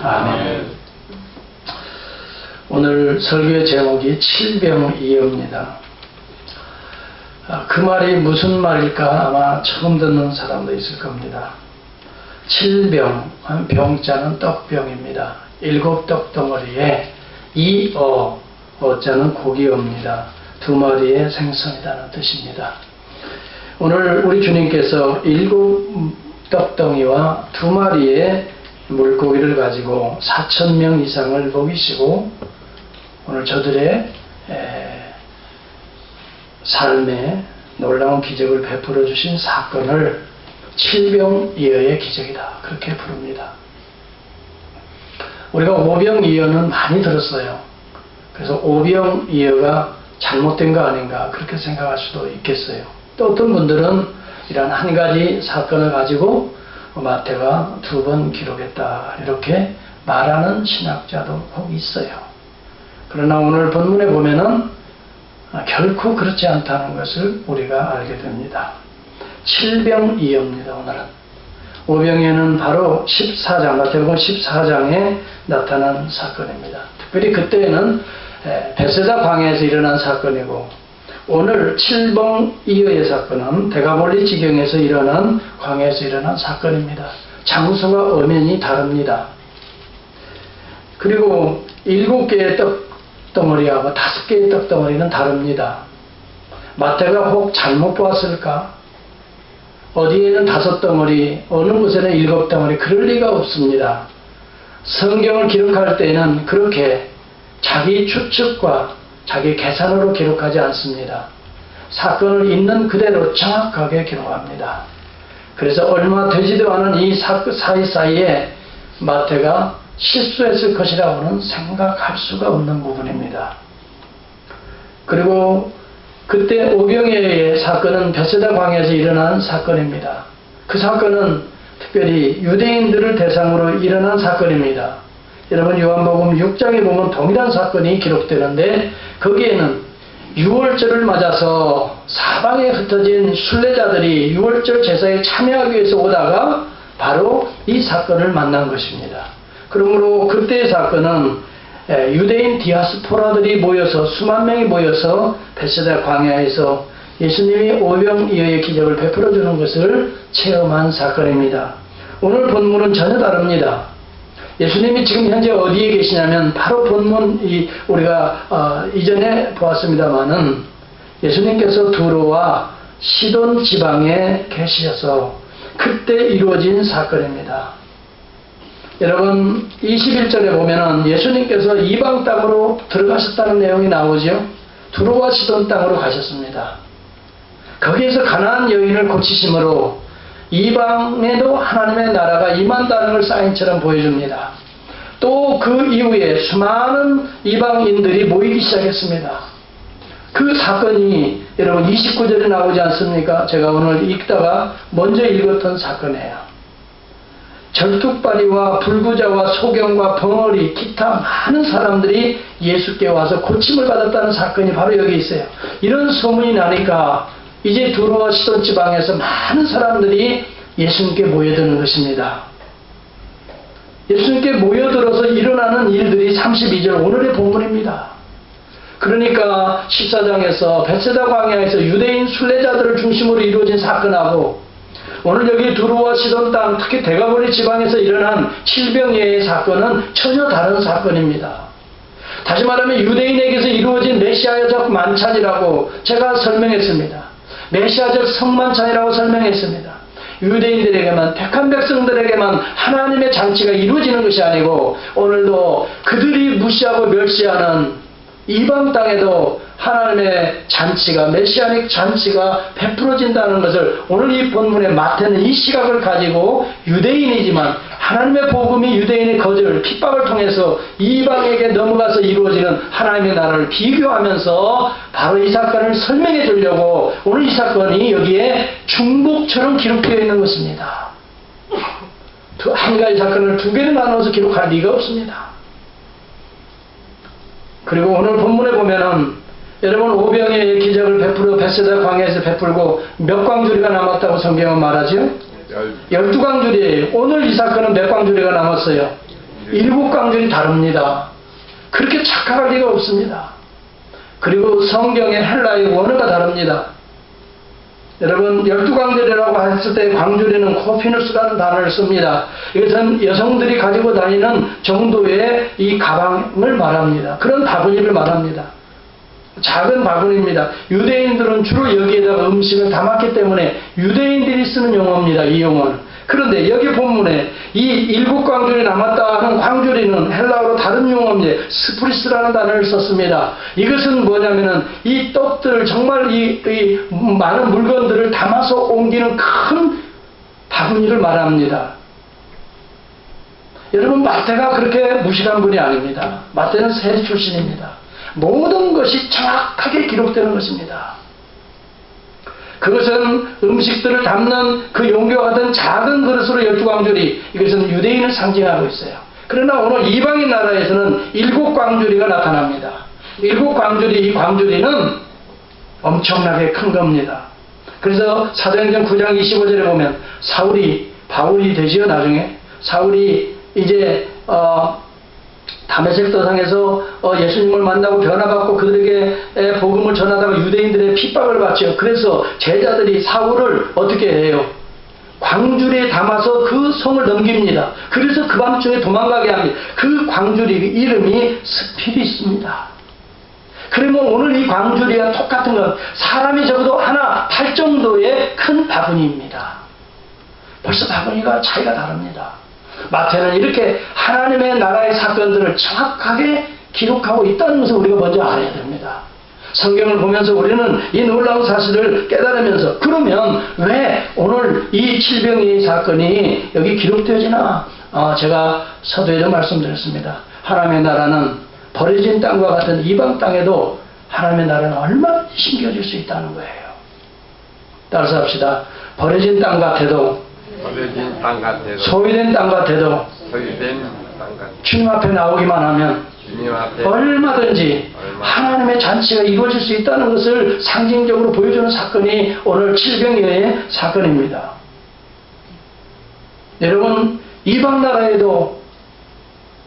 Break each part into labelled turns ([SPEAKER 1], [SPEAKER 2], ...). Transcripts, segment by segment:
[SPEAKER 1] 아멘. 오늘 설교의 제목이 칠병이어입니다. 그 말이 무슨 말일까 아마 처음 듣는 사람도 있을 겁니다. 칠병, 병자는 떡병입니다. 7떡 덩어리에 어자는 고기어입니다. 2마리의 생선이라는 뜻입니다. 오늘 우리 주님께서 7떡덩이와 2마리의 물고기를 가지고 4,000명 이상을 먹이시고 오늘 저들의 삶에 놀라운 기적을 베풀어 주신 사건을 칠병이어의 기적이다, 그렇게 부릅니다. 우리가 오병이어는 많이 들었어요. 그래서 오병이어가 잘못된 거 아닌가 그렇게 생각할 수도 있겠어요. 또 어떤 분들은 이런 한 가지 사건을 가지고 마태가 2번 기록했다 이렇게 말하는 신학자도 혹 있어요. 그러나 오늘 본문에 보면은 결코 그렇지 않다는 것을 우리가 알게 됩니다. 칠병이어입니다. 오늘은 오병이어는 바로 14장, 마태복음 14장에 나타난 사건입니다. 특별히 그때는 베세다 광야에서 일어난 사건이고, 오늘 칠병이어의 사건은 데가볼리 지경에서 일어난 광야에서 일어난 사건입니다. 장소가 엄연히 다릅니다. 그리고 7개의 떡덩어리하고 5개의 떡덩어리는 다릅니다. 마태가 혹 잘못 보았을까? 어디에는 5덩어리, 어느 곳에는 7덩어리, 그럴 리가 없습니다. 성경을 기록할 때에는 그렇게 자기 추측과 자기 계산으로 기록하지 않습니다. 사건을 있는 그대로 정확하게 기록합니다. 그래서 얼마 되지도 않은 이 사이사이에 마태가 실수했을 것이라고는 생각할 수가 없는 부분입니다. 그리고 그때 오병이어의 사건은 베세다 광야에서 일어난 사건입니다. 그 사건은 특별히 유대인들을 대상으로 일어난 사건입니다. 여러분 요한복음 6장에 보면 동일한 사건이 기록되는데 거기에는 유월절을 맞아서 사방에 흩어진 순례자들이 유월절 제사에 참여하기 위해서 오다가 바로 이 사건을 만난 것입니다. 그러므로 그때의 사건은 유대인 디아스포라들이 모여서 수만 명이 모여서 베세다 광야에서 예수님이 오병이어의 기적을 베풀어 주는 것을 체험한 사건입니다. 오늘 본문은 전혀 다릅니다. 예수님이 지금 현재 어디에 계시냐면 바로 본문 우리가 이전에 보았습니다마는 예수님께서 두로와 시돈 지방에 계시셔서 그때 이루어진 사건입니다. 여러분 21절에 보면은 예수님께서 이방 땅으로 들어가셨다는 내용이 나오죠. 두로와 시돈 땅으로 가셨습니다. 거기에서 가나안 여인을 고치심으로 이방에도 하나님의 나라가 임한다는 걸 사인처럼 보여줍니다. 또 그 이후에 수많은 이방인들이 모이기 시작했습니다. 그 사건이 여러분 29절에 나오지 않습니까? 제가 오늘 읽다가 먼저 읽었던 사건이에요. 절뚝발이와 불구자와 소경과 벙어리 기타 많은 사람들이 예수께 와서 고침을 받았다는 사건이 바로 여기 있어요. 이런 소문이 나니까 이제 두로와 시돈 지방에서 많은 사람들이 예수님께 모여드는 것입니다. 예수님께 모여들어서 일어나는 일들이 32절 오늘의 본문입니다. 그러니까 14장에서 베세다 광야에서 유대인 순례자들을 중심으로 이루어진 사건하고 오늘 여기 두로와 시돈 땅 특히 데가볼리 지방에서 일어난 칠병이어의 사건은 전혀 다른 사건입니다. 다시 말하면 유대인에게서 이루어진 메시아적 만찬이라고 제가 설명했습니다. 메시아적 성만찬이라고 설명했습니다. 유대인들에게만 택한 백성들에게만 하나님의 잔치가 이루어지는 것이 아니고 오늘도 그들이 무시하고 멸시하는 이방 땅에도 하나님의 잔치가 메시아닉 잔치가 베풀어진다는 것을 오늘 이 본문의 마태는 이 시각을 가지고 유대인이지만 하나님의 복음이 유대인의 거절 핍박을 통해서 이방에게 넘어가서 이루어지는 하나님의 나라를 비교하면서 바로 이 사건을 설명해 주려고 오늘 이 사건이 여기에 중복처럼 기록되어 있는 것입니다. 한 가지 사건을 2개로 나눠서 기록할 리가 없습니다. 그리고 오늘 본문에 보면은 여러분 오병이어의 기적을 베풀어 베세다 광야에서 베풀고 몇 광주리가 남았다고 성경은 말하죠? 12광주리예요. 오늘 이 사건은 몇 광주리가 남았어요? 일곱 광절이 다릅니다. 그렇게 착각할 리가 없습니다. 그리고 성경의 헬라의 원어가 다릅니다. 여러분 12광절이라고 했을 때 광주리는 코피누스라는 단어를 씁니다. 이것은 여성들이 가지고 다니는 정도의 이 가방을 말합니다. 그런 바구니를 말합니다. 작은 바구니입니다. 유대인들은 주로 여기에다가 음식을 담았기 때문에 유대인들이 쓰는 용어입니다. 이 용어는. 그런데 여기 본문에 이 일곱 광줄이 남았다 하는 광줄이는 헬라어로 다른 용어입니다. 스프리스라는 단어를 썼습니다. 이것은 뭐냐면은 이 떡들을 정말 이 많은 물건들을 담아서 옮기는 큰 바구니를 말합니다. 여러분 마태가 그렇게 무식한 분이 아닙니다. 마태는 세 출신입니다. 모든 것이 정확하게 기록되는 것입니다. 그것은 음식들을 담는 그 용기와 같은 작은 그릇으로 12광줄이 이것은 유대인을 상징하고 있어요. 그러나 오늘 이방인 나라에서는 일곱 광줄이가 나타납니다. 일곱 광줄이, 이 광줄이는 엄청나게 큰 겁니다. 그래서 사도행전 9장 25절에 보면 바울이 되지요. 나중에 사울이 이제 다메섹 도상에서 예수님을 만나고 변화받고 그들에게 복음을 전하다가 유대인들의 핍박을 받죠. 그래서 제자들이 사울을 어떻게 해요? 광주리에 담아서 그 성을 넘깁니다. 그래서 그 밤중에 도망가게 합니다. 그 광주리 이름이 스피리스입니다. 그러면 오늘 이 광주리와 똑같은 건 사람이 적어도 하나 팔 정도의 큰 바구니입니다. 벌써 바구니가 차이가 다릅니다. 마태는 이렇게 하나님의 나라의 사건들을 정확하게 기록하고 있다는 것을 우리가 먼저 알아야 됩니다. 성경을 보면서 우리는 이 놀라운 사실을 깨달으면서 그러면 왜 오늘 이 칠병이 사건이 여기 기록되어지나? 제가 서두에도 말씀드렸습니다. 하나님의 나라는 버려진 땅과 같은 이방 땅에도 하나님의 나라는 얼마나 심겨질 수 있다는 거예요. 따라서 합시다. 버려진 땅 같아도 소유된 땅 같아도 주님 앞에 나오기만 하면 얼마든지 하나님의 잔치가 이루어질 수 있다는 것을 상징적으로 보여주는 사건이 오늘 칠병여의 사건입니다. 여러분 이방 나라에도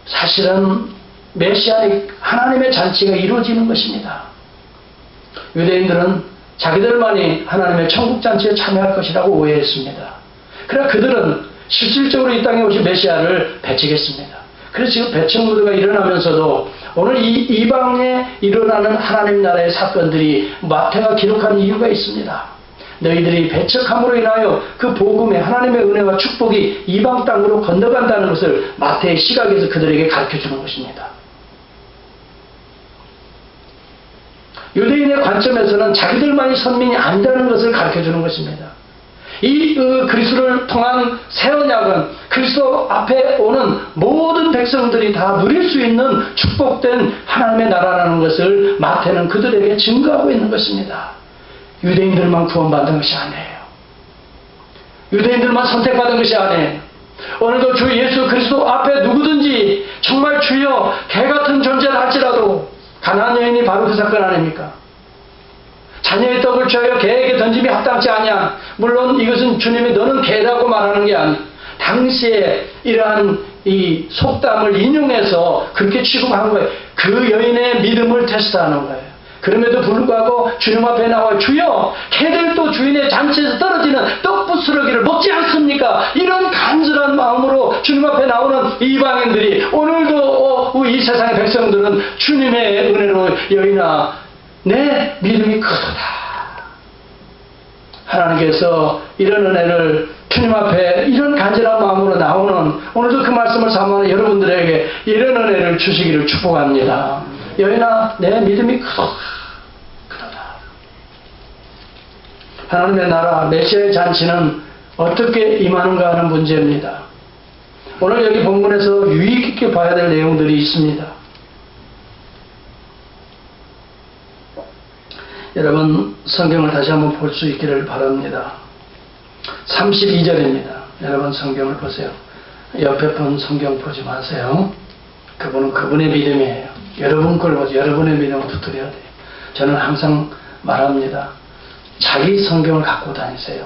[SPEAKER 1] 사실은 메시아의 하나님의 잔치가 이루어지는 것입니다. 유대인들은 자기들만이 하나님의 천국 잔치에 참여할 것이라고 오해했습니다. 그러나 그들은 실질적으로 이 땅에 오신 메시아를 배척했습니다. 그래서 지금 배척 무드가 일어나면서도 오늘 이 이방에 일어나는 하나님 나라의 사건들이 마태가 기록한 이유가 있습니다. 너희들이 배척함으로 인하여 그 복음의 하나님의 은혜와 축복이 이방 땅으로 건너간다는 것을 마태의 시각에서 그들에게 가르쳐주는 것입니다. 유대인의 관점에서는 자기들만이 선민이 아니라는 것을 가르쳐주는 것입니다. 이 그리스도를 통한 새 언약은 그리스도 앞에 오는 모든 백성들이 다 누릴 수 있는 축복된 하나님의 나라라는 것을 마태는 그들에게 증거하고 있는 것입니다. 유대인들만 구원받은 것이 아니에요. 유대인들만 선택받은 것이 아니에요. 오늘도 주 예수 그리스도 앞에 누구든지 정말 주여 개같은 존재를 할지라도 가나안 여인이 바로 그 사건 아닙니까? 자녀의 떡을 취하여 개에게 던짐이 합당치 아니야. 물론 이것은 주님이 너는 개라고 말하는 게 아니. 당시에 이러한 이 속담을 인용해서 그렇게 취급한 거예요. 그 여인의 믿음을 테스트하는 거예요. 그럼에도 불구하고 주님 앞에 나와 주여 개들도 주인의 잔치에서 떨어지는 떡부스러기를 먹지 않습니까? 이런 간절한 마음으로 주님 앞에 나오는 이방인들이 오늘도 이 세상의 백성들은 주님의 은혜로 여인아 내 믿음이 크도다. 하나님께서 이런 은혜를 주님 앞에 이런 간절한 마음으로 나오는 오늘도 그 말씀을 사모하는 여러분들에게 이런 은혜를 주시기를 축복합니다. 여인아 내 믿음이 크도다. 하나님의 나라 메시아의 잔치는 어떻게 임하는가 하는 문제입니다. 오늘 여기 본문에서 유의 깊게 봐야 될 내용들이 있습니다. 여러분 성경을 다시 한번 볼 수 있기를 바랍니다. 32절입니다. 여러분 성경을 보세요. 옆에 분 성경 보지 마세요. 그분은 그분의 믿음이에요. 여러분 걸 보세요. 여러분의 믿음을 두드려야 돼요. 저는 항상 말합니다. 자기 성경을 갖고 다니세요.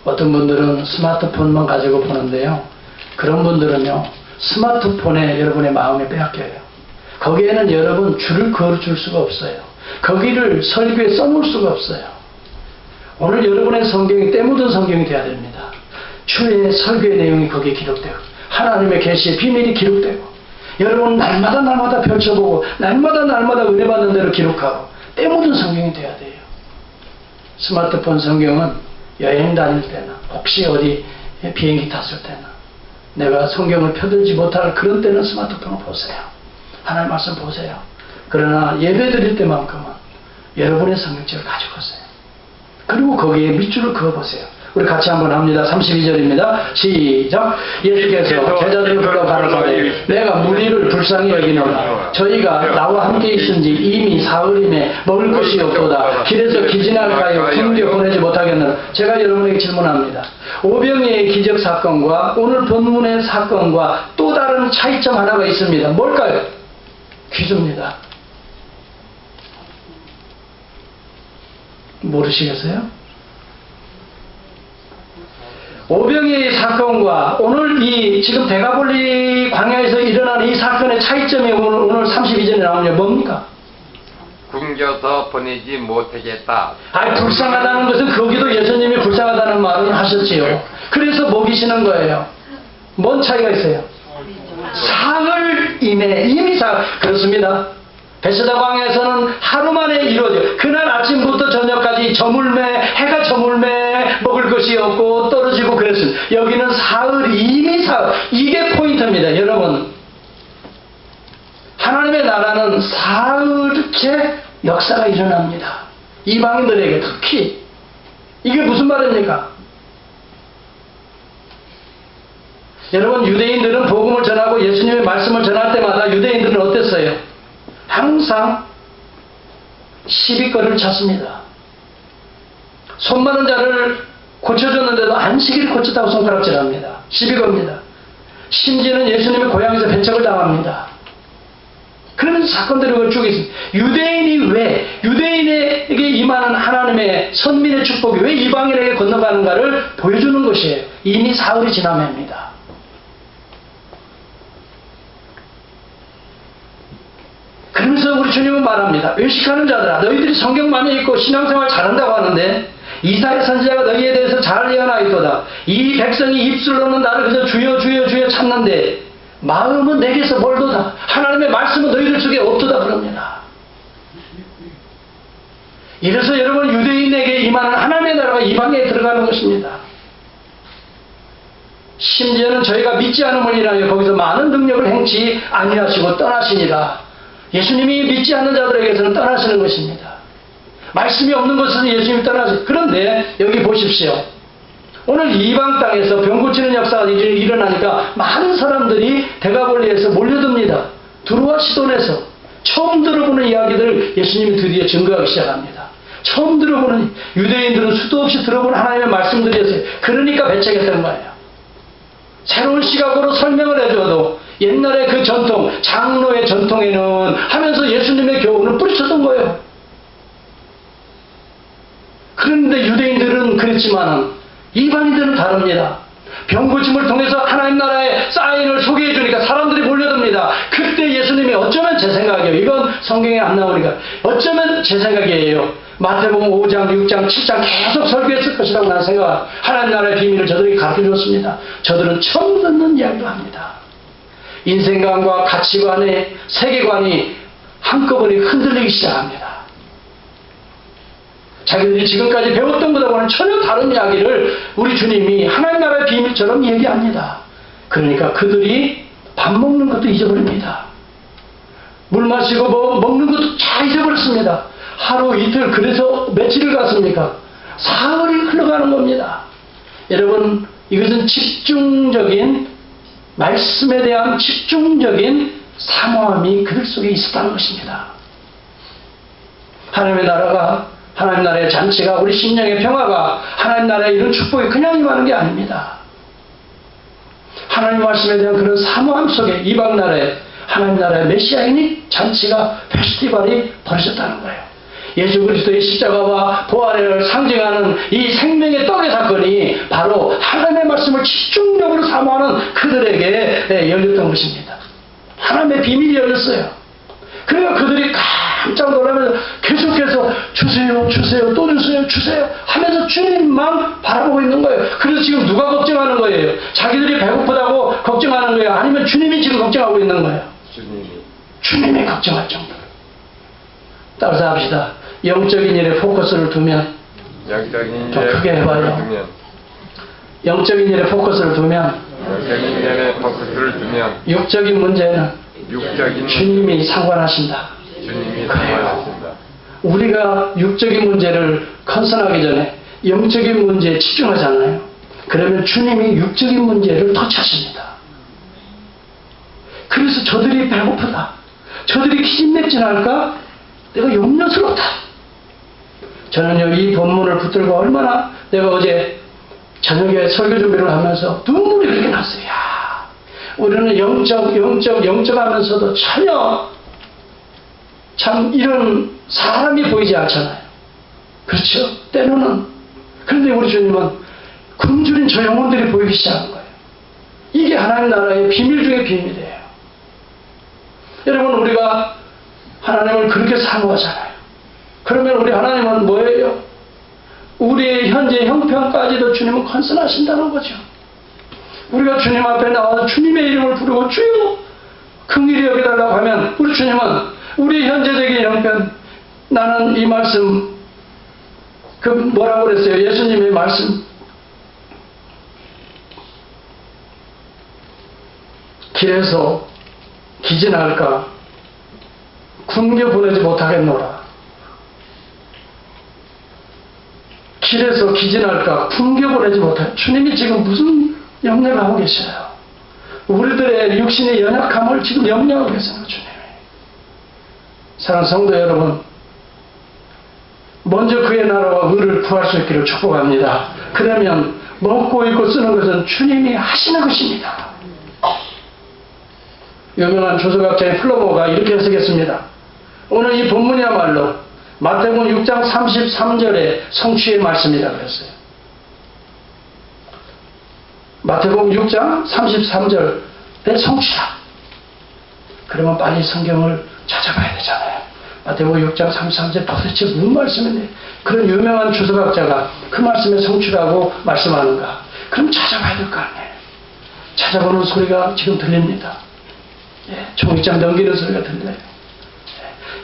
[SPEAKER 1] 어떤 분들은 스마트폰만 가지고 보는데요. 그런 분들은요. 스마트폰에 여러분의 마음에 빼앗겨요. 거기에는 여러분 줄을 그어줄 수가 없어요. 거기를 설교에 써놓을 수가 없어요. 오늘 여러분의 성경이 때 묻은 성경이 되어야 됩니다. 주의 설교의 내용이 거기에 기록되고 하나님의 계시의 비밀이 기록되고 여러분 날마다 펼쳐보고 날마다 은혜 받는 대로 기록하고 때 묻은 성경이 되어야 돼요. 스마트폰 성경은 여행 다닐 때나 혹시 어디 비행기 탔을 때나 내가 성경을 펴들지 못할 그런 때는 스마트폰을 보세요. 하나님 말씀 보세요. 그러나 예배 드릴 때만큼은 여러분의 성경책을 가지고 오세요. 그리고 거기에 밑줄을 그어보세요. 우리 같이 한번 합니다. 32절입니다. 시작. 예수께서 제자들을 불러 가라사대 내가 무리를 불쌍히 여기노라. 저희가 나와 함께 있은지 이미 사흘임에 먹을 것이 없도다. 길에서 기진할까요? 군대 보내지 못하겠느냐. 제가 여러분에게 질문합니다. 오병이의 기적 사건과 오늘 본문의 사건과 또 다른 차이점 하나가 있습니다. 뭘까요? 귀조입니다. 모르시겠어요? 오병이의 사건과 오늘 이 지금 대가볼리 광야에서 일어난 이 사건의 차이점이 오늘 32절에 나오냐 뭡니까?
[SPEAKER 2] 굶겨서 보내지 못하겠다.
[SPEAKER 1] 불쌍하다는 것은 거기도 예수님이 불쌍하다는 말을 하셨지요. 그래서 먹이시는 거예요. 뭔 차이가 있어요? 사흘 이미 그렇습니다. 베세다 광야에서는 하루 만에 이루어져. 그날 아침부터 저녁까지 저물매, 해가 저물매, 먹을 것이 없고 떨어지고 그랬습니다. 여기는 사흘, 이미 사흘. 이게 포인트입니다. 여러분, 하나님의 나라는 사흘째 역사가 일어납니다. 이방인들에게 특히. 이게 무슨 말입니까? 여러분, 유대인들은 복음을 전하고 예수님의 말씀을 전할 때마다 유대인들은 어땠어요? 항상 시비거리를 찾습니다. 손 많은 자를 고쳐줬는데도 안식일을 고쳤다고 손가락질합니다. 시비겁니다. 심지어는 예수님의 고향에서 배척을 당합니다. 그런 사건들이 쭉 있습니다. 유대인에게 임하는 하나님의 선민의 축복이 왜 이방인에게 건너가는가를 보여주는 것이에요. 이미 사흘이 지남합니다. 그러면서 우리 주님은 말합니다. 외식하는 자들아, 너희들이 성경 많이 읽고 신앙생활 잘한다고 하는데 이사야 선지자가 너희에 대해서 잘 예언하였도다. 이 백성이 입술로는 나를 그저 주여 주여 주여 찾는데 마음은 내게서 멀도다. 하나님의 말씀은 너희들 속에 없도다 그럽니다. 이래서 여러분 유대인에게 임하는 하나님의 나라가 이방에 들어가는 것입니다. 심지어는 저희가 믿지 않음을 인하여 거기서 많은 능력을 행치 아니하시고 떠나시니라. 예수님이 믿지 않는 자들에게서는 떠나시는 것입니다. 말씀이 없는 것은 예수님이 떠나시. 그런데 여기 보십시오. 오늘 이방 땅에서 병 고치는 역사가 일어나니까 많은 사람들이 대가볼리에서 몰려듭니다. 두루와 시돈에서 처음 들어보는 이야기들을 예수님이 드디어 증거하기 시작합니다. 처음 들어보는 유대인들은 수도 없이 들어본 하나님의 말씀들이었어요. 그러니까 배척했던 거예요. 새로운 시각으로 설명을 해줘도 옛날의 그 전통, 장로의 전통에는 하면서 예수님의 교훈을 뿌리쳤던 거예요. 그런데 유대인들은 그랬지만 이방인들은 다릅니다. 병고침을 통해서 하나님 나라의 사인을 소개해 주니까 사람들이 몰려듭니다. 그때 예수님이 어쩌면 제 생각이에요. 이건 성경에 안 나오니까 어쩌면 제 생각이에요. 마태복음 5장, 6장, 7장 계속 설교했을 것이라고 나는 생각합니다. 하나님 나라의 비밀을 저들에게 가르쳐 줬습니다. 저들은 처음 듣는 이야기도 합니다. 인생관과 가치관의 세계관이 한꺼번에 흔들리기 시작합니다. 자기들이 지금까지 배웠던 것하고는 전혀 다른 이야기를 우리 주님이 하나님 나라의 비밀처럼 얘기합니다. 그러니까 그들이 밥 먹는 것도 잊어버립니다. 물 마시고 뭐 먹는 것도 다 잊어버렸습니다. 하루 이틀 그래서 며칠을 갔습니까? 사흘이 흘러가는 겁니다. 여러분 이것은 집중적인 말씀에 대한 집중적인 사모함이 그들 속에 있었다는 것입니다. 하나님의 나라가 하나님 나라의 잔치가 우리 심령의 평화가 하나님 나라의 이런 축복이 그냥 임하는 게 아닙니다. 하나님 말씀에 대한 그런 사모함 속에 이방 나라에 하나님 나라의 메시아인이 잔치가 페스티벌이 벌어졌다는 거예요. 예수 그리스도의 십자가와 부활을 상징하는 이 생명의 떡의 사건이 바로 하나님의 말씀을 집중적으로 사모하는 그들에게 열렸던 것입니다. 하나님의 비밀이 열렸어요. 그러니까 그들이 깜짝 놀라면서 계속해서 주세요, 주세요, 또 주세요, 주세요 하면서 주님만 바라보고 있는 거예요. 그래서 지금 누가 걱정하는 거예요? 자기들이 배고프다고 걱정하는 거예요? 아니면 주님이 지금 걱정하고 있는 거예요? 주님이 걱정할 정도로. 따라서 합시다. 영적인 일에 포커스를 두면,
[SPEAKER 2] 영적인
[SPEAKER 1] 더
[SPEAKER 2] 일에
[SPEAKER 1] 크게 해봐요.
[SPEAKER 2] 포커스를 두면,
[SPEAKER 1] 영적인 일에 포커스를 두면,
[SPEAKER 2] 영적인 일에 포커스를 두면
[SPEAKER 1] 육적인 문제는
[SPEAKER 2] 육적인
[SPEAKER 1] 주님이 상관하신다.
[SPEAKER 2] 주님이 상관하신다.
[SPEAKER 1] 우리가 육적인 문제를 컨선하기 전에 영적인 문제에 집중하잖아요. 그러면 주님이 육적인 문제를 터치하십니다. 그래서 저들이 배고프다, 저들이 기진맥진할까, 내가 염려스럽다. 저는요, 이 본문을 붙들고 얼마나 내가 어제 저녁에 설교 준비를 하면서 눈물이 그렇게 났어요. 야, 우리는 영적 하면서도 전혀 참 이런 사람이 보이지 않잖아요. 그렇죠? 때로는. 그런데 우리 주님은 굶주린 저 영혼들이 보이기 시작한 거예요. 이게 하나님 나라의 비밀 중의 비밀이에요. 여러분, 우리가 하나님을 그렇게 사모하잖아요. 그러면 우리 하나님은 뭐예요? 우리의 현재 형편까지도 주님은 컨선하신다는 거죠. 우리가 주님 앞에 나와서 주님의 이름을 부르고 주여 긍휼히 여겨달라고 하면 우리 주님은 우리 현재적인 형편, 나는 이 말씀, 뭐라고 그랬어요? 예수님의 말씀, 길에서 기진할까 굶겨 보내지 못하겠노라. 길에서 기진할까 굶겨 보내지 못할. 주님이 지금 무슨 염려를 하고 계셔요? 우리들의 육신의 연약함을 지금 염려하고 계세요, 주님이. 사랑하는 성도 여러분, 먼저 그의 나라와 의를 구할 수 있기를 축복합니다. 그러면 먹고 입고 쓰는 것은 주님이 하시는 것입니다. 유명한 조선학자의 플러머가 이렇게 해석했습니다. 오늘 이 본문이야말로 마태복음 6장 33절의 성취의 말씀이라고 했어요. 마태복음 6장 33절의 성취다. 그러면 빨리 성경을 찾아봐야 되잖아요. 마태복음 6장 33절 도대체 무슨 말씀인데 그런 유명한 주석학자가 그 말씀의 성취라고 말씀하는가? 그럼 찾아봐야 될 거 아니에요. 찾아보는 소리가 지금 들립니다. 예, 종이장 넘기는 소리가 들려요.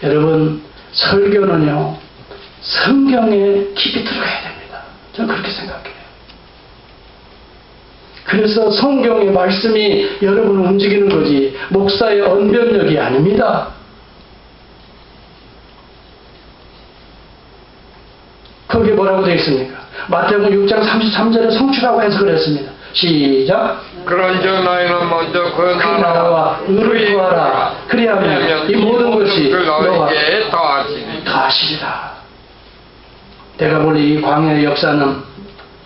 [SPEAKER 1] 예, 여러분, 설교는요, 성경에 깊이 들어가야 됩니다. 저는 그렇게 생각해요. 그래서 성경의 말씀이 여러분을 움직이는 거지, 목사의 언변력이 아닙니다. 거기에 뭐라고 되어 있습니까? 마태복음 6장 33절에 성취라고 해석을 했습니다. 시작.
[SPEAKER 2] 그런즉 너희는 먼저 그
[SPEAKER 1] 나라와 의를 구하라. 그리하면 이 모든 것이 너와
[SPEAKER 2] 너희에게
[SPEAKER 1] 더하시리라. 내가 볼 이 광야의 역사는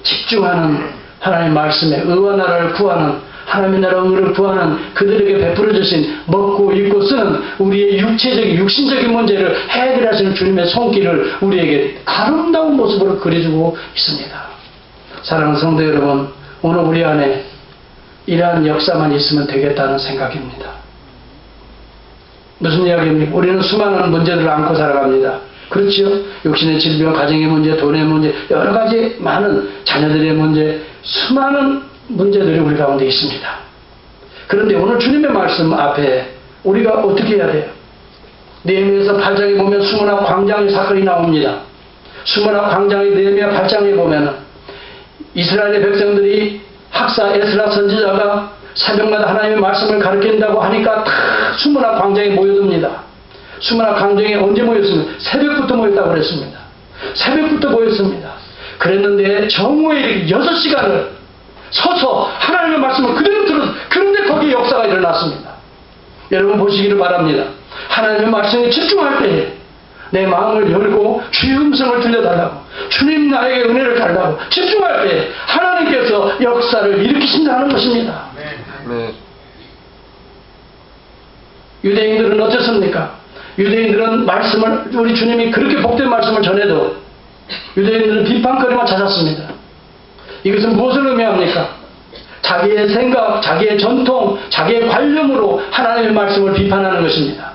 [SPEAKER 1] 집중하는 하나님의 말씀에 의와 나라를 구하는, 하나님의 나라와 의를 구하는 그들에게 베풀어 주신 먹고 입고 쓰는 우리의 육체적인 육신적인 문제를 해결하시는 주님의 손길을 우리에게 아름다운 모습으로 그려주고 있습니다. 사랑하는 성도 여러분, 오늘 우리 안에 이러한 역사만 있으면 되겠다는 생각입니다. 무슨 이야기입니까? 우리는 수많은 문제들을 안고 살아갑니다. 그렇지요? 육신의 질병, 가정의 문제, 돈의 문제, 여러 가지 많은 자녀들의 문제, 수많은 문제들이 우리 가운데 있습니다. 그런데 오늘 주님의 말씀 앞에 우리가 어떻게 해야 돼요? 느헤미야서 8장에 보면 수문학 광장의 사건이 나옵니다. 수문학 광장의 느헤미야 8장에 보면 이스라엘의 백성들이 학사 에스라 선지자가 새벽마다 하나님의 말씀을 가르친다고 하니까 다 수문학 광장에 모여듭니다. 수문학 광장에 언제 모였습니까? 새벽부터 모였다고 그랬습니다. 새벽부터 모였습니다. 그랬는데 정오에 6시간을 서서 하나님의 말씀을 그대로 들어서, 그런데 거기에 역사가 일어났습니다. 여러분 보시기를 바랍니다. 하나님의 말씀에 집중할 때에 내 마음을 열고 주의 음성을 들려달라고, 주님 나에게 은혜를 달라고 집중할 때 하나님께서 역사를 일으키신다는 것입니다.
[SPEAKER 2] 네.
[SPEAKER 1] 유대인들은 어땠습니까? 유대인들은 말씀을, 우리 주님이 그렇게 복된 말씀을 전해도 유대인들은 비판거리만 찾았습니다. 이것은 무엇을 의미합니까? 자기의 생각, 자기의 전통, 자기의 관념으로 하나님의 말씀을 비판하는 것입니다.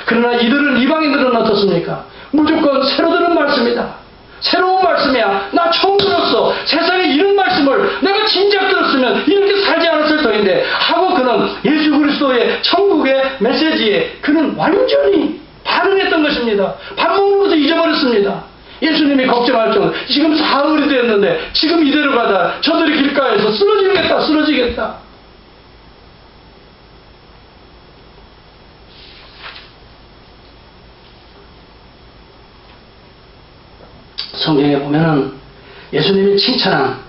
[SPEAKER 1] 그러나 이방인들은 어떻습니까? 무조건 새로 들은 말씀이다. 새로운 말씀이야. 나 처음 들었어. 세상에 이런 말씀을 내가 진작 들었으면 이렇게 살지 않았을 터인데 하고 그는 예수 그리스도의 천국의 메시지에 그는 완전히 반응했던 것입니다. 밥 먹는 것도 잊어버렸습니다. 예수님이 걱정할 정도. 지금 사흘이 됐는데 지금 이대로 가다 저들이 길가에서 쓰러지겠다. 성경에 보면은 예수님이 칭찬한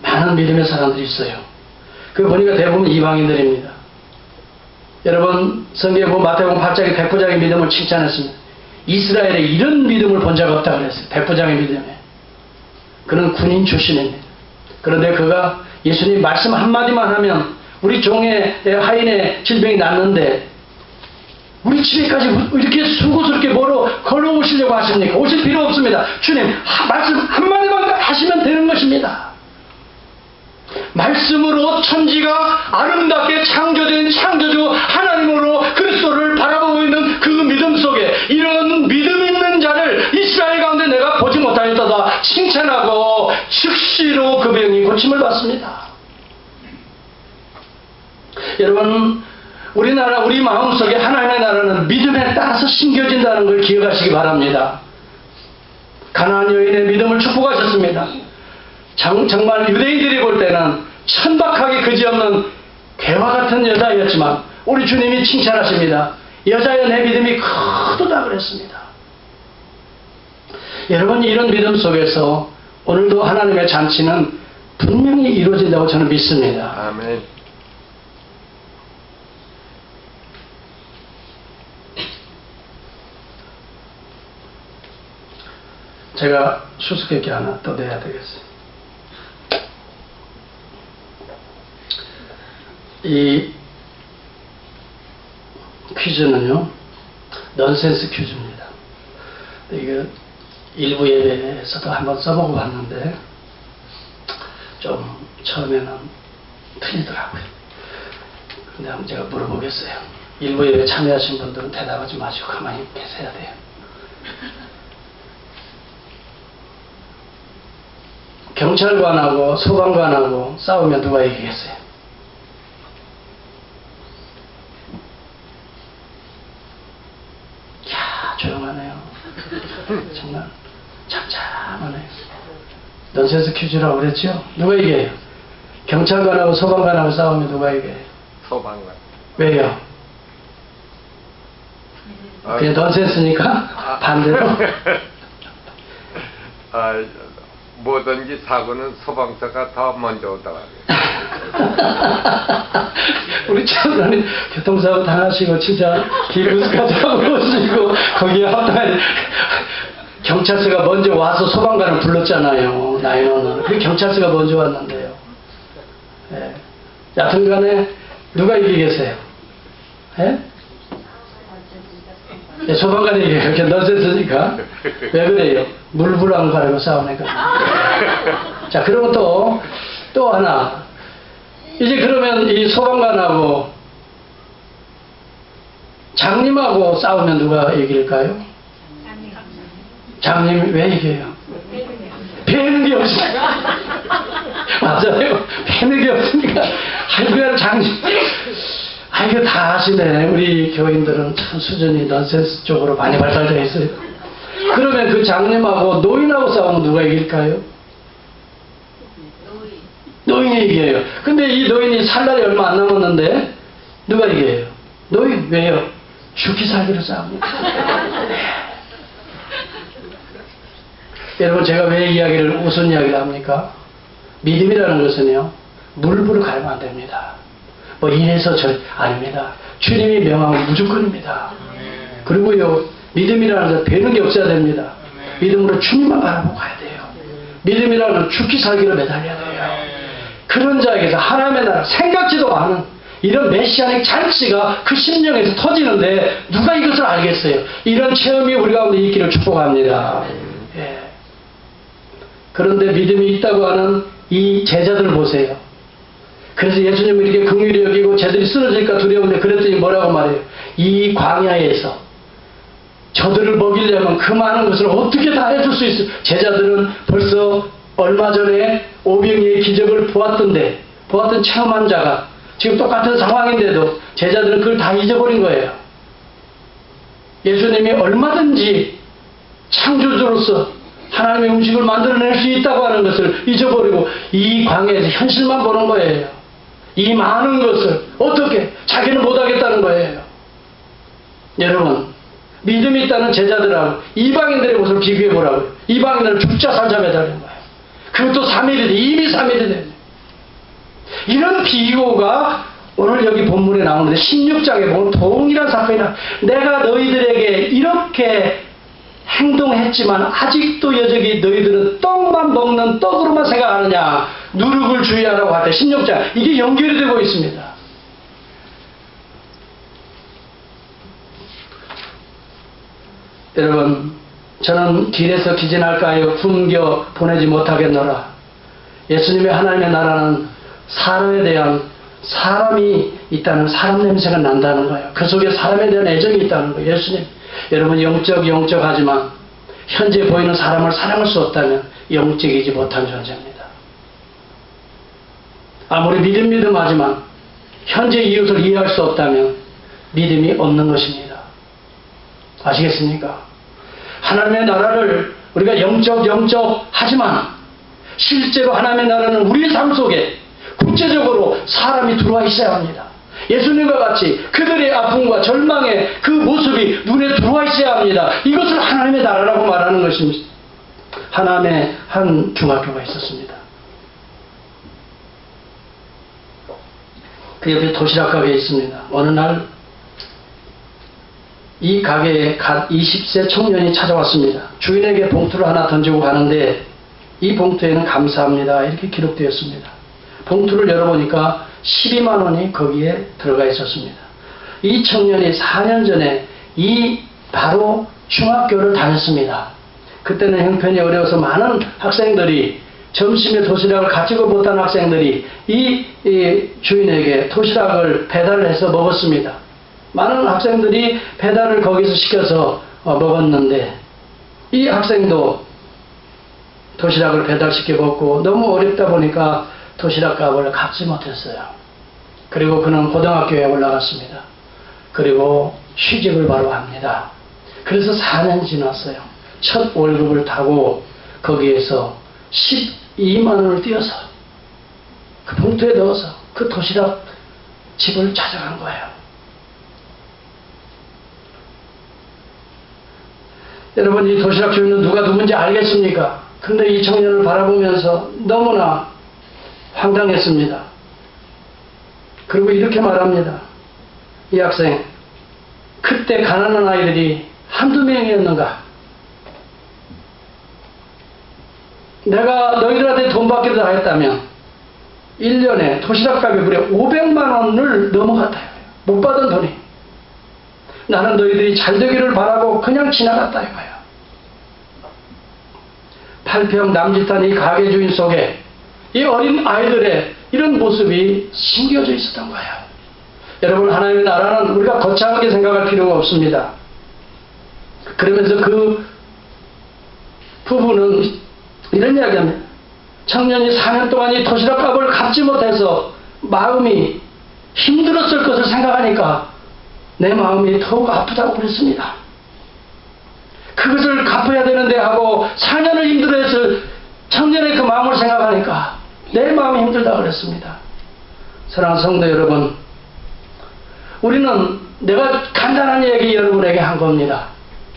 [SPEAKER 1] 많은 믿음의 사람들이 있어요. 그 보니까 대부분 이방인들입니다. 여러분 성경에 보면 마태복음 8장에 백부장의 믿음을 칭찬했습니다. 이스라엘에 이런 믿음을 본 적 없다고 그랬어요. 백부장의 믿음에. 그는 군인 출신입니다. 그런데 그가 예수님 말씀 한마디만 하면 우리 종의 하인의 질병이 낫는데 우리 집에까지 이렇게 수고스럽게 뭐로 걸어오시려고 하십니까? 오실 필요 없습니다. 주님 말씀 한마디만 하시면 되는 것입니다. 말씀으로 천지가 아름답게 창조된 창조주 하나님으로 그리스도를 바라보고 있는 그 믿음 속에 이런 믿음 있는 자를 이스라엘 가운데 내가 보지 못하였다가 칭찬하고 즉시로 그 병이 고침을 받습니다. 여러분 우리나라 우리 마음속에 하나님의 나라는 믿음에 따라서 심겨진다는 걸 기억하시기 바랍니다. 가나안 여인의 믿음을 축복하셨습니다. 정말 유대인들이 볼 때는 천박하게 그지없는 개와 같은 여자였지만 우리 주님이 칭찬하십니다. 여자여 내 믿음이 크도다 그랬습니다. 여러분 이런 믿음 속에서 오늘도 하나님의 잔치는 분명히 이루어진다고 저는 믿습니다.
[SPEAKER 2] 아멘.
[SPEAKER 1] 제가 수수께끼 하나 더 내야 되겠어요. 이 퀴즈는요, 넌센스 퀴즈입니다. 이거 일부 예배에서도 한번 써보고 봤는데, 좀 처음에는 틀리더라고요. 근데 한번 제가 물어보겠어요. 일부 예배 참여하신 분들은 대답하지 마시고 가만히 계셔야 돼요. 경찰관하고 소방관하고 싸우면 누가 이기겠어요? 야, 조용하네요. 정말 참참하네요. 넌센스 퀴즈라고 그랬죠? 누가 이겨요? 경찰관하고 소방관하고 싸우면 누가 이겨요?
[SPEAKER 2] 소방관.
[SPEAKER 1] 왜요? 그냥 넌센스니까? 반대로?
[SPEAKER 2] 뭐든지 사고는 소방서가 더 먼저 오다가
[SPEAKER 1] 우리 차장님 교통사고 당하시고 진짜 기부스까지 하고 오시고 거기에 합당한 경찰서가 먼저 와서 소방관을 불렀잖아요. 911. 그 경찰서가 먼저 왔는데요. 예. 여튼간에 누가 이기겠어요? 예? 예, 소방관이 이겨요. 이렇게 넌센스니까. 왜 그래요? 물불안 가려고 싸우니까. 자, 그리고 또 하나. 이제 그러면 이 소방관하고 장님하고 싸우면 누가 이길까요? 장님이 왜 이겨요? 배는 게 없으니까. 맞아요. 배는 게 없으니까. 아이고, 장님. 이거 다 아시네. 우리 교인들은 참 수준이 넌센스 쪽으로 많이 발달되어 있어요. 그러면 그 장님하고 노인하고 싸우면 누가 이길까요? 노인이 이겨요. 근데 이 노인이 살 날이 얼마 안 남았는데 누가 이겨요? 노인. 왜요? 죽기 살기로 싸웁니다. 여러분 제가 왜 이야기를 우선 이야기를 합니까? 믿음이라는 것은요 물불을 가면 안 됩니다. 뭐 이래서 아닙니다. 주님이 명하면 무조건입니다. 그리고요 믿음이라는 건 배는 게 없어야 됩니다. 믿음으로 주님만 바라보고 가야 돼요. 믿음이라는 건 죽기 살기로 매달려야 돼요. 그런 자에게서 하나님의 나라 생각지도 않은 이런 메시아닉 잔치가 그 심령에서 터지는데 누가 이것을 알겠어요? 이런 체험이 우리 가운데 있기를 축복합니다. 예. 그런데 믿음이 있다고 하는 이 제자들 보세요. 그래서 예수님을 이렇게 긍휼히 여기고 쟤들이 쓰러질까 두려운데 그랬더니 뭐라고 말해요? 이 광야에서 저들을 먹이려면 그 많은 것을 어떻게 다 해줄 수 있어? 제자들은 벌써 얼마 전에 오병이의 기적을 보았던 체험한 자가 지금 똑같은 상황인데도 제자들은 그걸 다 잊어버린 거예요. 예수님이 얼마든지 창조주로서 하나님의 음식을 만들어낼 수 있다고 하는 것을 잊어버리고 이 광야에서 현실만 보는 거예요. 이 많은 것을 어떻게 자기는 못하겠다는 거예요. 여러분, 믿음이 있다는 제자들하고 이방인들의 모습을 비교해 보라고요. 이방인들은 죽자 살자 매달리는 거예요. 그것도 3일이 돼. 이미 3일이 돼. 이런 비교가 오늘 여기 본문에 나오는데 16장에 보면 동일한 사건이라 내가 너희들에게 이렇게 행동했지만 아직도 여전히 너희들은 떡만 먹는 떡으로만 생각하느냐. 누룩을 주의하라고 할 때 16장 이게 연결이 되고 있습니다. 여러분, 저는 길에서 기진할까요? 숨겨 보내지 못하겠노라. 예수님의 하나님의 나라는 사람에 대한 사람이 있다는 사람 냄새가 난다는 거예요. 그 속에 사람에 대한 애정이 있다는 거예요. 예수님, 여러분 영적하지만 현재 보이는 사람을 사랑할 수 없다면 영적이지 못한 존재입니다. 아무리 믿음하지만 현재 이웃을 이해할 수 없다면 믿음이 없는 것입니다. 아시겠습니까? 하나님의 나라를 우리가 영적 하지만 실제로 하나님의 나라는 우리 삶 속에 구체적으로 사람이 들어와 있어야 합니다. 예수님과 같이 그들의 아픔과 절망의 그 모습이 눈에 들어와 있어야 합니다. 이것을 하나님의 나라라고 말하는 것입니다. 하남에 한 중학교가 있었습니다. 그 옆에 도시락 가게에 있습니다. 어느 날 이 가게에 갓 20세 청년이 찾아왔습니다. 주인에게 봉투를 하나 던지고 가는데 이 봉투에는 감사합니다 이렇게 기록되었습니다. 봉투를 열어보니까 12만 원이 거기에 들어가 있었습니다. 이 청년이 4년 전에 바로 중학교를 다녔습니다. 그때는 형편이 어려워서 많은 학생들이 점심에 도시락을 가지고 못한 학생들이 이 주인에게 도시락을 배달을 해서 먹었습니다. 많은 학생들이 배달을 거기서 시켜서 먹었는데 이 학생도 도시락을 배달시켜 먹고 너무 어렵다 보니까 도시락 값을 갚지 못했어요. 그리고 그는 고등학교에 올라갔습니다. 그리고 취직을 바로 합니다. 그래서 4년 지났어요. 첫 월급을 타고 거기에서 12만 원을 띄어서 그 봉투에 넣어서 그 도시락 집을 찾아간 거예요. 여러분, 이 도시락 주인은 누군지 알겠습니까? 근데 이 청년을 바라보면서 너무나 황당했습니다. 그리고 이렇게 말합니다. 이 학생, 그때 가난한 아이들이 한두 명이었는가? 내가 너희들한테 돈 받기로 다 했다면 1년에 도시락값이 무려 500만 원을 넘어갔다. 못 받은 돈이. 나는 너희들이 잘 되기를 바라고 그냥 지나갔다 이거야. 8평 남짓한 이 가게 주인 속에 이 어린 아이들의 이런 모습이 심겨져 있었던 거야. 여러분, 하나님의 나라는 우리가 거창하게 생각할 필요가 없습니다. 그러면서 그 부부는 이런 이야기합니다. 청년이 4년 동안 이 도시락 값을 갚지 못해서 마음이 힘들었을 것을 생각하니까 내 마음이 더욱 아프다고 그랬습니다. 그것을 갚아야 되는데 하고 4년을 힘들어했을 청년의 그 마음을 생각하니까 내 마음이 힘들다고 그랬습니다. 사랑하는 성도 여러분, 우리는 내가 간단한 얘기 여러분에게 한 겁니다.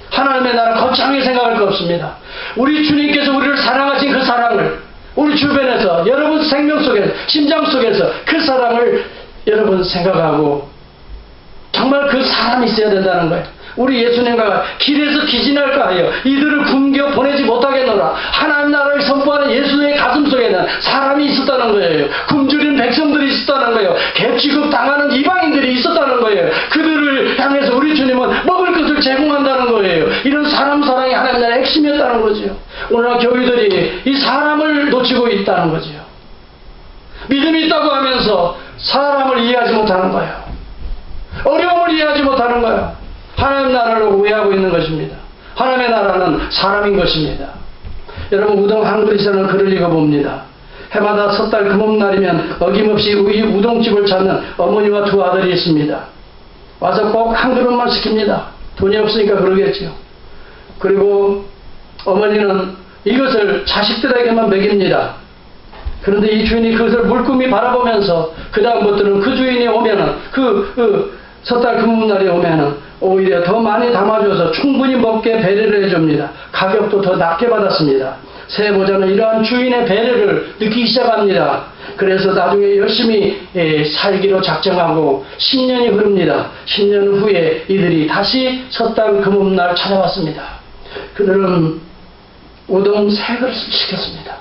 [SPEAKER 1] 하나님의 나라 거창하게 생각할 거 없습니다. 우리 주님께서 우리를 사랑하신 그 사랑을 우리 주변에서 여러분 생명 속에서 심장 속에서 그 사랑을 여러분 생각하고 정말 그 사람이 있어야 된다는 거예요. 우리 예수님과 길에서 기진할까 하여 이들을 굶겨 보내지 못하겠노라. 하나님 나라를 선포하는 예수님의 가슴속에는 사람이 있었다는 거예요. 굶주린 백성들이 있었다는 거예요. 갭취급 당하는 이방인들이 있었다는 거예요. 그들을 향해서 우리 주님은 먹을 것을 제공한다는 거예요. 이런 사람 사랑이 하나님 나라의 핵심이었다는 거죠. 오늘날 교회들이 이 사람을 놓치고 있다는 거죠. 믿음이 있다고 하면서 사람을 이해하지 못하는 거예요. 어려움을 이해하지 못하는 거예요. 하나님 나라를 오해하고 있는 것입니다. 하나님의 나라는 사람인 것입니다. 여러분, 우동 한 그릇에는 글을 읽어봅니다. 해마다 섣달 금음날이면 어김없이 우리 우동집을 찾는 어머니와 두 아들이 있습니다. 와서 꼭 한 그릇만 시킵니다. 돈이 없으니까 그러겠죠. 그리고 어머니는 이것을 자식들에게만 먹입니다. 그런데 이 주인이 그것을 물끄미 바라보면서 그 다음부터는 그 주인이 오면은 섣달 금음날이 오면은 오히려 더 많이 담아줘서 충분히 먹게 배려를 해줍니다. 가격도 더 낮게 받았습니다. 새 보자는 이러한 주인의 배려를 느끼기 시작합니다. 그래서 나중에 열심히 살기로 작정하고 10년이 흐릅니다. 10년 후에 이들이 다시 섣달 금음날 찾아왔습니다. 그들은 우동 3그릇을 시켰습니다.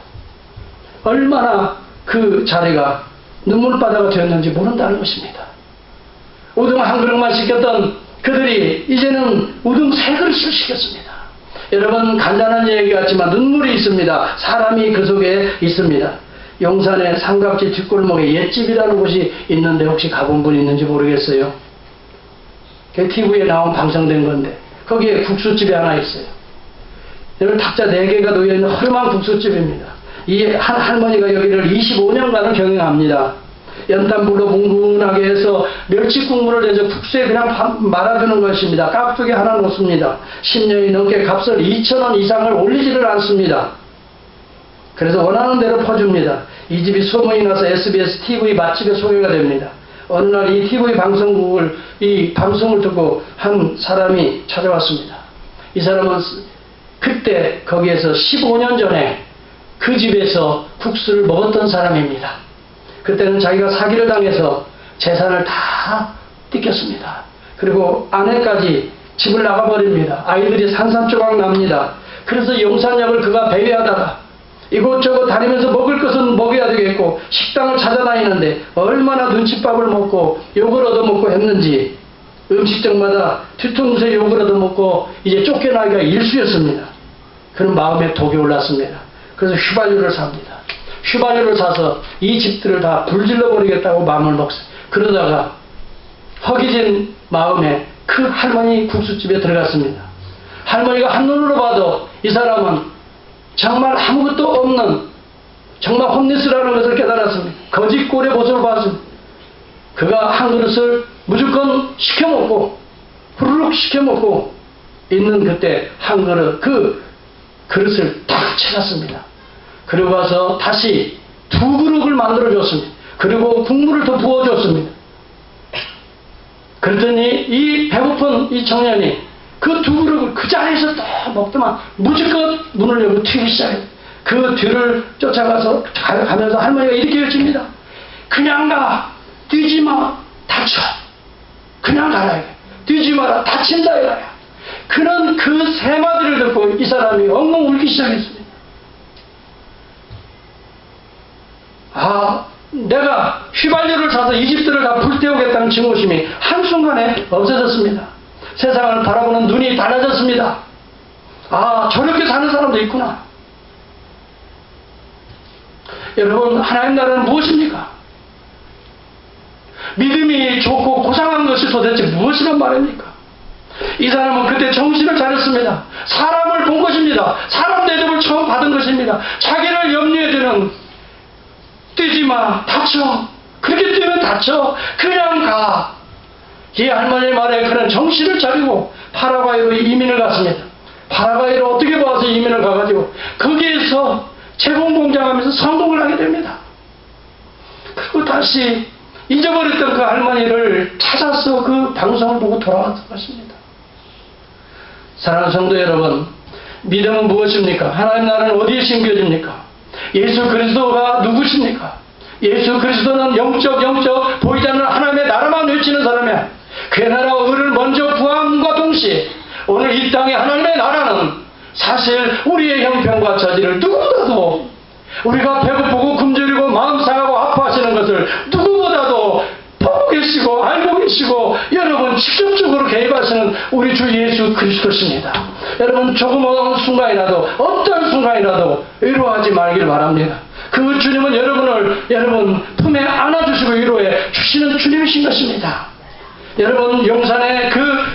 [SPEAKER 1] 얼마나 그 자리가 눈물바다가 되었는지 모른다는 것입니다. 우동 한 그릇만 시켰던 그들이 이제는 우동 3그릇을 시켰습니다. 여러분, 간단한 얘기 같지만 눈물이 있습니다. 사람이 그 속에 있습니다. 용산의 삼각지 뒷골목에 옛집이라는 곳이 있는데 혹시 가본 분 있는지 모르겠어요. TV에 나온 방송된 건데 거기에 국수집이 하나 있어요. 여기 탁자 4개가 놓여있는 허름한 국수집입니다. 이 한 할머니가 여기를 25년간을 경영합니다. 연탄불로 뭉근하게 해서 멸치 국물을 내서 국수에 그냥 말아주는 것입니다. 깍두기 하나 놓습니다. 10년이 넘게 값을 2,000원 이상을 올리지를 않습니다. 그래서 원하는 대로 퍼줍니다. 이 집이 소문이 나서 SBS TV 맛집에 소개가 됩니다. 어느 날 이 TV 방송국을 이 방송을 듣고 한 사람이 찾아왔습니다. 이 사람은 그때 거기에서 15년 전에 그 집에서 국수를 먹었던 사람입니다. 그때는 자기가 사기를 당해서 재산을 다 뜯겼습니다. 그리고 아내까지 집을 나가버립니다. 아이들이 산산조각 납니다. 그래서 용산역을 그가 배회하다가 이곳저곳 다니면서 먹을 것은 먹여야 되겠고 식당을 찾아다니는데 얼마나 눈칫밥을 먹고 욕을 얻어먹고 했는지 음식점마다 뒤통수에 욕을 얻어먹고 이제 쫓겨나기가 일쑤였습니다. 그런 마음에 독이 올랐습니다. 그래서 휘발유를 삽니다. 휘발유를 사서 이 집들을 다 불질러 버리겠다고 마음을 먹어요. 그러다가 허기진 마음에 그 할머니 국수집에 들어갔습니다. 할머니가 한눈으로 봐도 이 사람은 정말 아무것도 없는 정말 홈리스라는 것을 깨달았습니다. 거짓 꼴의 모습을 봤습니다. 그가 한 그릇을 무조건 시켜먹고 후루룩 시켜먹고 있는 그때 한 그릇 그 그릇을 탁 채갔습니다. 그리고 와서 다시 2그릇을 만들어줬습니다. 그리고 국물을 더 부어줬습니다. 그랬더니 이 배고픈 이 청년이 그 2그릇을 그 자리에서 또 먹더만 무지껏 문을 열고 튀기 시작해요. 그 뒤를 쫓아가서 가면서 할머니가 이렇게 외칩니다. 그냥 가! 뛰지 마! 다쳐! 그냥 가라! 뛰지 마라! 다친다! 이거야. 그런 그 3마디를 듣고 이 사람이 엉엉 울기 시작했습니다. 내가 휘발유를 사서 이 집들을 다 불태우겠다는 증오심이 한순간에 없어졌습니다. 세상을 바라보는 눈이 달라졌습니다. 저렇게 사는 사람도 있구나. 여러분, 하나님 나라는 무엇입니까? 믿음이 좋고 고상한 것이 도대체 무엇이란 말입니까? 이 사람은 그때 정신을 차렸습니다. 사람을 본 것입니다. 사람 대접을 처음 받은 것입니다. 자기를 염려해 주는 뛰지 마, 다쳐. 그렇게 뛰면 다쳐. 그냥 가. 이 할머니의 말에 그는 정신을 차리고 파라과이로 이민을 갔습니다. 파라과이로 어떻게 봐서 이민을 가가지고 거기에서 재봉 공장하면서 성공을 하게 됩니다. 그리고 다시 잊어버렸던 그 할머니를 찾아서 그 방송을 보고 돌아왔던 것입니다. 사랑하는 성도 여러분, 믿음은 무엇입니까? 하나님 나라는 어디에 심겨집니까? 예수 그리스도가 누구십니까? 예수 그리스도는 영적 보이지 않는 하나님의 나라만 외치는 사람이야. 그의 나라와 의를 먼저 구함과 동시에 오늘 이 땅의 하나님의 나라는 사실 우리의 형편과 처지를 누구보다도 우리가 배고프고 굶주리고 마음 상하고 아파하시는 것을 누구보다도 보고 계시고 알고 계시고 여러분 직접적으로 개입하시는 우리 주 예수 그리스도십니다. 여러분 조그마한 순간이라도 어떤 순간이라도 위로하지 말길 바랍니다. 그 주님은 여러분 품에 안아주시고 위로해 주시는 주님이신 것입니다. 여러분 용산의 그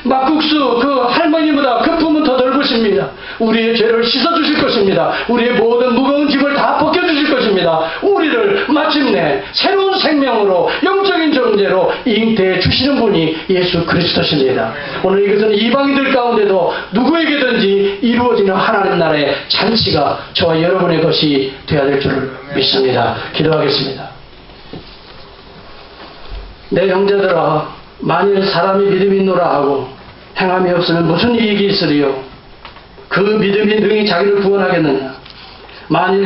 [SPEAKER 1] 막국수 그 할머니보다 그 품은 더 넓으십니다. 우리의 죄를 씻어주실 것입니다. 우리의 모든 무거운 짐을 다 벗겨주실 것입니다. 우리를 마침내 새로운 생명으로 영적인 존재로 잉태해 주시는 분이 예수 그리스도십니다. 오늘 이것은 이방인들 가운데도 누구에게든지 이루어지는 하나님 나라의 잔치가 저와 여러분의 것이 되어야 될 줄을 믿습니다. 기도하겠습니다. 내 형제들아, 만일 사람이 믿음이 있노라 하고 행함이 없으면 무슨 이익이 있으리요? 그 믿음이 능히 자기를 구원하겠느냐? 만일